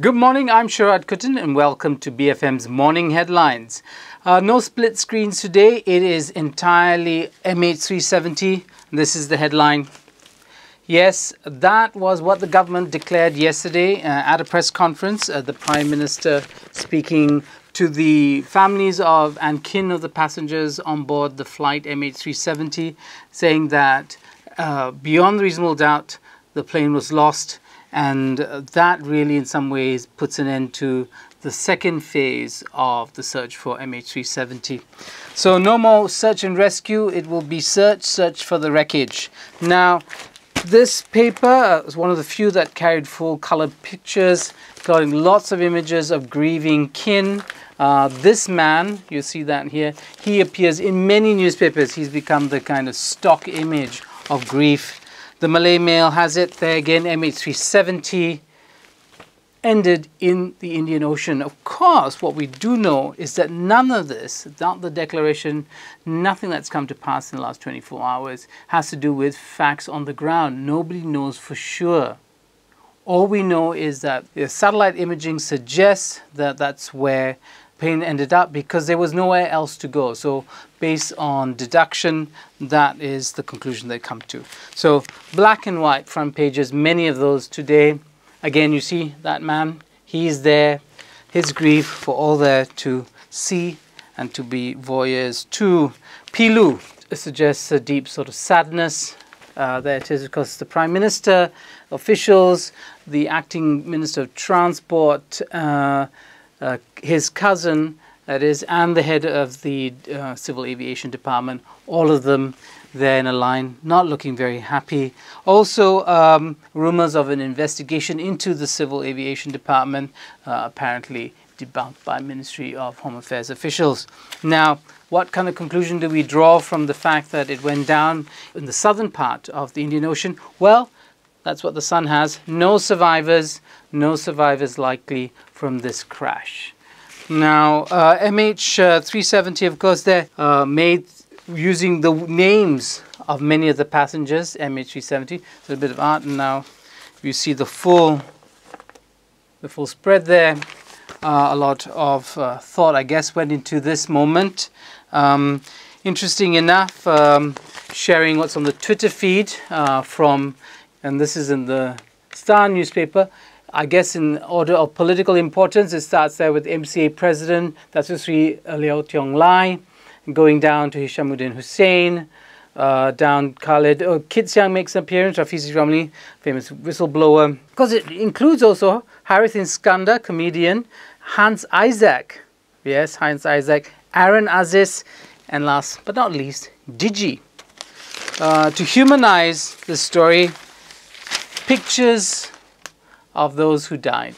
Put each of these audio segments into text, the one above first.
Good morning, I'm Sharad Kutan and welcome to BFM's Morning Headlines. No split screens today, it is entirely MH370. This is the headline. Yes, that was what the government declared yesterday at a press conference. The Prime Minister speaking to the families of and kin of the passengers on board the flight MH370, saying that beyond reasonable doubt the plane was lost. And that really in some ways puts an end to the second phase of the search for MH370. So no more search and rescue, it will be search for the wreckage. Now, this paper was one of the few that carried full colored pictures, got lots of images of grieving kin. This man, you see that here, he appears in many newspapers. He's become the kind of stock image of grief. The Malay Mail has it there again, MH370 ended in the Indian Ocean. Of course, what we do know is that none of this, not the declaration, nothing that's come to pass in the last 24 hours has to do with facts on the ground. Nobody knows for sure. All we know is that the satellite imaging suggests that that's where plane ended up because there was nowhere else to go. So based on deduction, that is the conclusion they come to. So black and white front pages, many of those today. Again, you see that man, he's there, his grief for all there to see and to be voyeurs to. Pilu suggests a deep sort of sadness. There it is, because the Prime Minister, officials, the Acting Minister of Transport, his cousin, that is, and the head of the Civil Aviation Department, all of them there in a line, not looking very happy. Also, rumors of an investigation into the Civil Aviation Department, apparently debunked by Ministry of Home Affairs officials. Now, what kind of conclusion do we draw from the fact that it went down in the southern part of the Indian Ocean? Well, that's what the Sun has. No survivors likely from this crash. Now, MH370, of course, they're made using the names of many of the passengers, MH370. So a bit of art, and now you see the full spread there. A lot of thought, I guess, went into this moment. Interesting enough, sharing what's on the Twitter feed from, and this is in the Star newspaper. I guess in order of political importance, it starts there with MCA President Datuk Sri Leo Tiong Lai, going down to Hishamuddin Hussain, down Khalid. Kit Siang makes an appearance, Rafizi Ramli, famous whistleblower. Because it includes also Harith Iskandar, comedian, Hans Isaac, yes, Hans Isaac, Aaron Aziz, and last but not least, Digi. To humanize the story, pictures of those who died.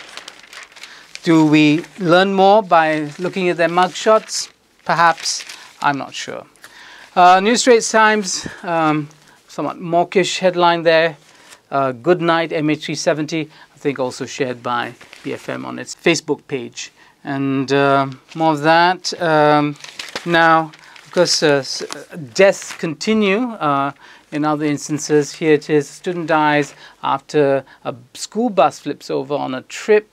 Do we learn more by looking at their mugshots? Perhaps, I'm not sure. New Straits Times, somewhat mawkish headline there. Good night, MH370, I think also shared by BFM on its Facebook page. And more of that. Now, of course, deaths continue. In other instances, here it is, a student dies after a school bus flips over on a trip.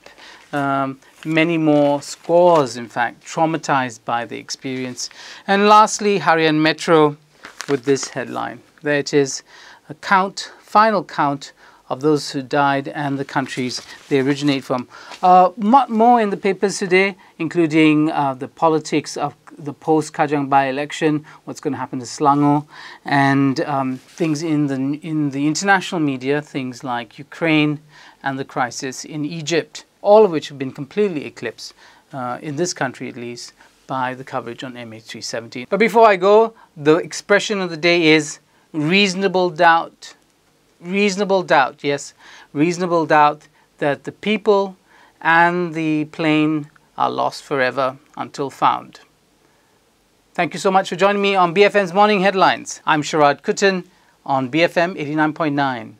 Many more, scores in fact, traumatized by the experience. And lastly, Harian Metro with this headline. There it is, a count, final count of those who died and the countries they originate from. Much more in the papers today, including the politics of the post-Kajang by-election, what's going to happen to Selangor, and things in the international media, things like Ukraine and the crisis in Egypt, all of which have been completely eclipsed, in this country at least, by the coverage on MH370. But before I go, the expression of the day is reasonable doubt. Reasonable doubt, yes, reasonable doubt that the people and the plane are lost forever until found. Thank you so much for joining me on BFM's Morning Headlines. I'm Sharad Kutan on BFM 89.9.